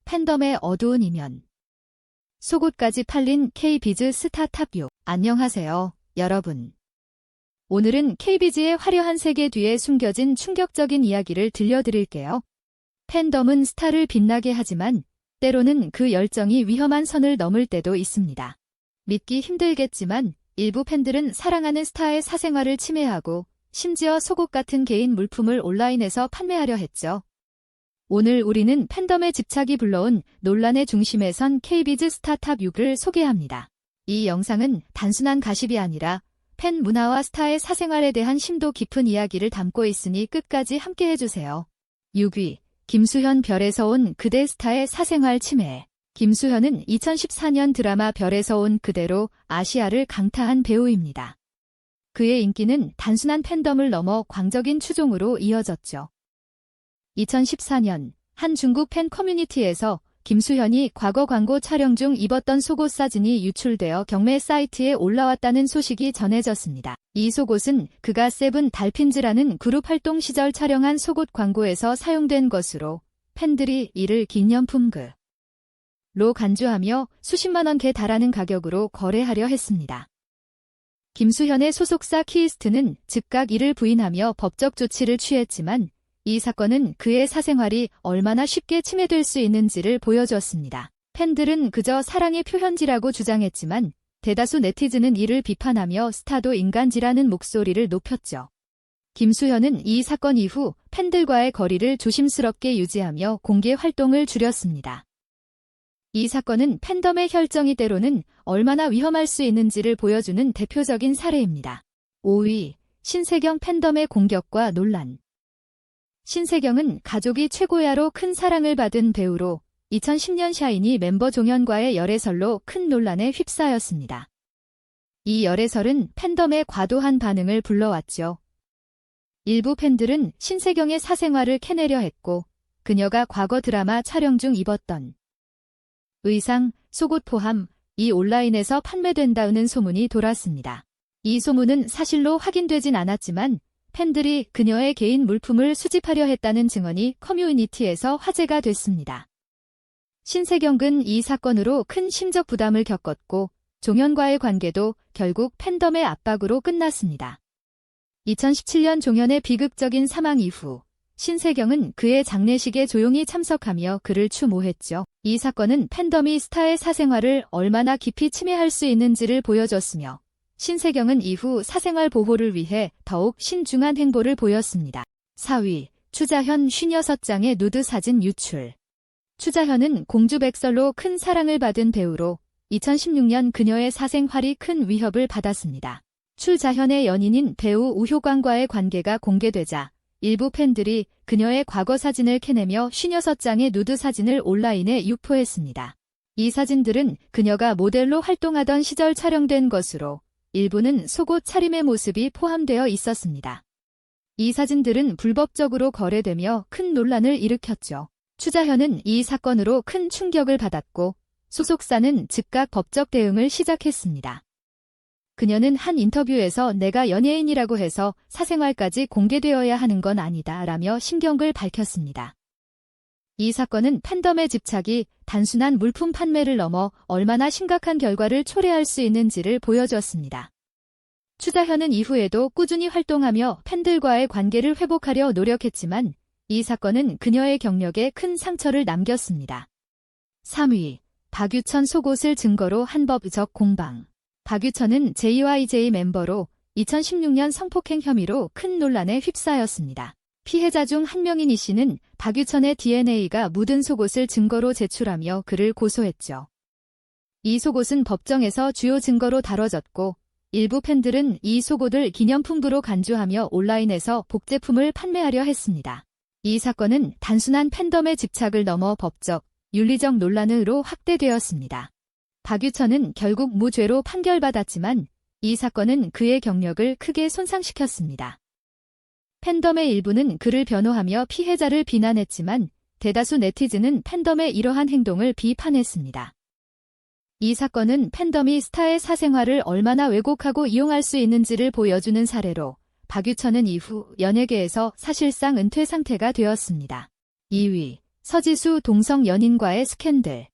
팬덤의 어두운 이면. 속옷까지 팔린 KBIZ 스타 탑 6. 안녕하세요, 여러분. 오늘은 KBIZ의 화려한 세계 뒤에 숨겨진 충격적인 이야기를 들려드릴게요. 팬덤은 스타를 빛나게 하지만 때로는 그 열정이 위험한 선을 넘을 때도 있습니다. 믿기 힘들겠지만 일부 팬들은 사랑하는 스타의 사생활을 침해하고 심지어 속옷 같은 개인 물품을 온라인에서 판매하려 했죠. 오늘 우리는 팬덤의 집착이 불러온 논란의 중심에 선 KBIZ 스타 탑 6을 소개합니다. 이 영상은 단순한 가십이 아니라 팬 문화와 스타의 사생활에 대한 심도 깊은 이야기를 담고 있으니 끝까지 함께 해주세요. 6위. 김수현 별에서 온 그대 스타의 사생활 침해. 김수현은 2014년 드라마 별에서 온 그대로 아시아를 강타한 배우입니다. 그의 인기는 단순한 팬덤을 넘어 광적인 추종으로 이어졌죠. 2014년 한 중국 팬 커뮤니티에서 김수현이 과거 광고 촬영 중 입었던 속옷 사진이 유출되어 경매 사이트에 올라왔다는 소식이 전해졌습니다. 이 속옷은 그가 세븐 달핀즈라는 그룹 활동 시절 촬영한 속옷 광고에서 사용된 것으로 팬들이 이를 기념품으로 간주하며 수십만 원께 달하는 가격으로 거래하려 했습니다. 김수현의 소속사 키이스트는 즉각 이를 부인하며 법적 조치를 취했지만 이 사건은 그의 사생활이 얼마나 쉽게 침해될 수 있는지를 보여주었습니다. 팬들은 그저 사랑의 표현지라고 주장했지만 대다수 네티즌은 이를 비판하며 스타도 인간지라는 목소리를 높였죠. 김수현은 이 사건 이후 팬들과의 거리를 조심스럽게 유지하며 공개 활동을 줄였습니다. 이 사건은 팬덤의 혈정이 때로는 얼마나 위험할 수 있는지를 보여주는 대표적인 사례입니다. 5위. 신세경 팬덤의 공격과 논란. 신세경은 가족이 최고야로 큰 사랑을 받은 배우로 2010년 샤이니 멤버 종현과의 열애설로 큰 논란에 휩싸였습니다. 이 열애설은 팬덤의 과도한 반응을 불러왔죠. 일부 팬들은 신세경의 사생활을 캐내려 했고 그녀가 과거 드라마 촬영 중 입었던 의상, 속옷 포함 이 온라인에서 판매된다는 소문이 돌았습니다. 이 소문은 사실로 확인되진 않았지만 팬들이 그녀의 개인 물품을 수집하려 했다는 증언이 커뮤니티에서 화제가 됐습니다. 신세경은 이 사건으로 큰 심적 부담을 겪었고 종현과의 관계도 결국 팬덤의 압박으로 끝났습니다. 2017년 종현의 비극적인 사망 이후 신세경은 그의 장례식에 조용히 참석하며 그를 추모했죠. 이 사건은 팬덤이 스타의 사생활을 얼마나 깊이 침해할 수 있는지를 보여줬으며 신세경은 이후 사생활 보호를 위해 더욱 신중한 행보를 보였습니다. 4위. 추자현 56장의 누드 사진 유출. 추자현은 공주백설로 큰 사랑을 받은 배우로 2016년 그녀의 사생활이 큰 위협을 받았습니다. 추자현의 연인인 배우 우효광과의 관계가 공개되자 일부 팬들이 그녀의 과거 사진을 캐내며 56장의 누드 사진을 온라인에 유포했습니다. 이 사진들은 그녀가 모델로 활동하던 시절 촬영된 것으로 일부는 속옷 차림의 모습이 포함되어 있었습니다. 이 사진들은 불법적으로 거래되며 큰 논란을 일으켰죠. 추자현은 이 사건으로 큰 충격을 받았고 소속사는 즉각 법적 대응을 시작했습니다. 그녀는 한 인터뷰에서 내가 연예인이라고 해서 사생활까지 공개되어야 하는 건 아니다 라며 심경을 밝혔습니다. 이 사건은 팬덤의 집착이 단순한 물품 판매를 넘어 얼마나 심각한 결과를 초래할 수 있는지를 보여주었습니다. 추자현은 이후에도 꾸준히 활동하며 팬들과의 관계를 회복하려 노력했지만 이 사건은 그녀의 경력에 큰 상처를 남겼습니다. 3위. 박유천 속옷을 증거로 한 법적 공방. 박유천은 JYJ 멤버로 2016년 성폭행 혐의로 큰 논란에 휩싸였습니다. 피해자 중 한 명인 이 씨는 박유천의 DNA가 묻은 속옷을 증거로 제출하며 그를 고소했죠. 이 속옷은 법정에서 주요 증거로 다뤄졌고 일부 팬들은 이 속옷을 기념품으로 간주하며 온라인에서 복제품을 판매하려 했습니다. 이 사건은 단순한 팬덤의 집착을 넘어 법적, 윤리적 논란으로 확대되었습니다. 박유천은 결국 무죄로 판결받았지만 이 사건은 그의 경력을 크게 손상시켰습니다. 팬덤의 일부는 그를 변호하며 피해자를 비난했지만 대다수 네티즌은 팬덤의 이러한 행동을 비판했습니다. 이 사건은 팬덤이 스타의 사생활을 얼마나 왜곡하고 이용할 수 있는지를 보여주는 사례로 박유천은 이후 연예계에서 사실상 은퇴 상태가 되었습니다. 2위. 서지수 동성 연인과의 스캔들.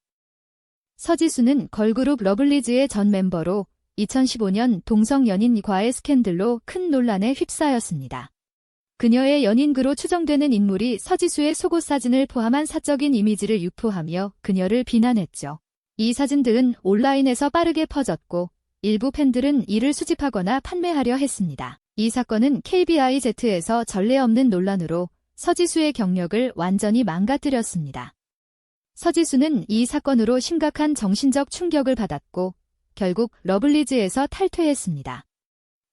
서지수는 걸그룹 러블리즈의 전 멤버로 2015년 동성 연인과의 스캔들로 큰 논란에 휩싸였습니다. 그녀의 연인그로 추정되는 인물이 서지수의 속옷 사진을 포함한 사적인 이미지를 유포하며 그녀를 비난했죠. 이 사진들은 온라인에서 빠르게 퍼졌고 일부 팬들은 이를 수집하거나 판매하려 했습니다. 이 사건은 KBIZ에서 전례 없는 논란으로 서지수의 경력을 완전히 망가뜨렸습니다. 서지수는 이 사건으로 심각한 정신적 충격을 받았고 결국 러블리즈에서 탈퇴했습니다.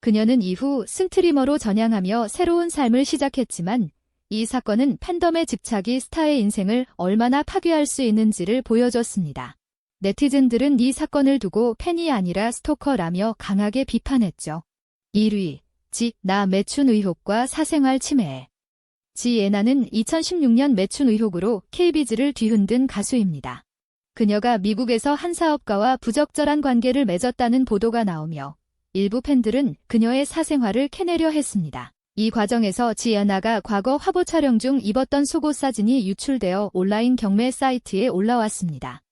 그녀는 이후 스트리머로 전향하며 새로운 삶을 시작했지만 이 사건은 팬덤의 집착이 스타의 인생을 얼마나 파괴할 수 있는지를 보여줬습니다. 네티즌들은 이 사건을 두고 팬이 아니라 스토커라며 강하게 비판했죠. 1위, 지나 매춘 의혹과 사생활 침해. 지예나는 2016년 매춘 의혹으로 KBZ를 뒤흔든 가수입니다. 그녀가 미국에서 한 사업가와 부적절한 관계를 맺었다는 보도가 나오며 일부 팬들은 그녀의 사생활을 캐내려 했습니다. 이 과정에서 지예나가 과거 화보 촬영 중 입었던 속옷 사진이 유출되어 온라인 경매 사이트에 올라왔습니다.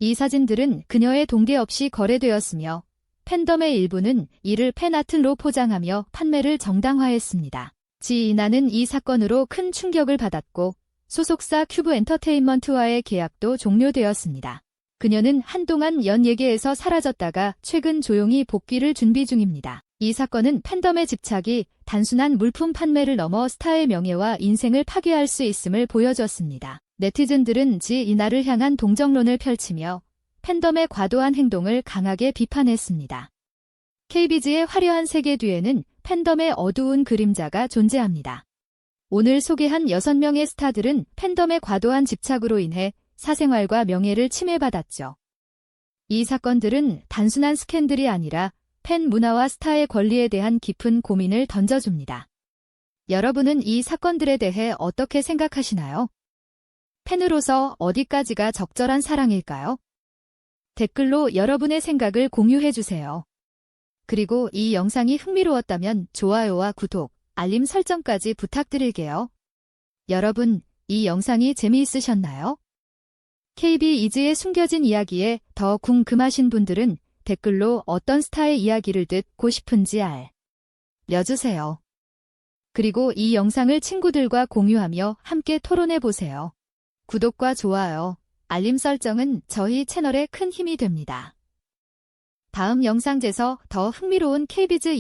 이 사진들은 그녀의 동대 없이 거래되었으며 팬덤의 일부는 이를 팬아트로 포장하며 판매를 정당화했습니다. 지이나는 이 사건으로 큰 충격을 받았고 소속사 큐브 엔터테인먼트와의 계약도 종료되었습니다. 그녀는 한동안 연예계에서 사라졌다가 최근 조용히 복귀를 준비 중입니다. 이 사건은 팬덤의 집착이 단순한 물품 판매를 넘어 스타의 명예와 인생을 파괴할 수 있음을 보여줬습니다. 네티즌들은 지이나를 향한 동정론을 펼치며 팬덤의 과도한 행동을 강하게 비판했습니다. KBZ의 화려한 세계 뒤에는 팬덤의 어두운 그림자가 존재합니다. 오늘 소개한 6명의 스타들은 팬덤의 과도한 집착으로 인해 사생활과 명예를 침해받았죠. 이 사건들은 단순한 스캔들이 아니라 팬 문화와 스타의 권리에 대한 깊은 고민을 던져줍니다. 여러분은 이 사건들에 대해 어떻게 생각하시나요? 팬으로서 어디까지가 적절한 사랑일까요? 댓글로 여러분의 생각을 공유해주세요. 그리고 이 영상이 흥미로웠다면 좋아요와 구독, 알림 설정까지 부탁드릴게요. 여러분, 이 영상이 재미있으셨나요? KBIZ의 숨겨진 이야기에 더 궁금하신 분들은 댓글로 어떤 스타의 이야기를 듣고 싶은지 알려주세요. 그리고 이 영상을 친구들과 공유하며 함께 토론해보세요. 구독과 좋아요, 알림 설정은 저희 채널에 큰 힘이 됩니다. 다음 영상에서 더 흥미로운 KBIZ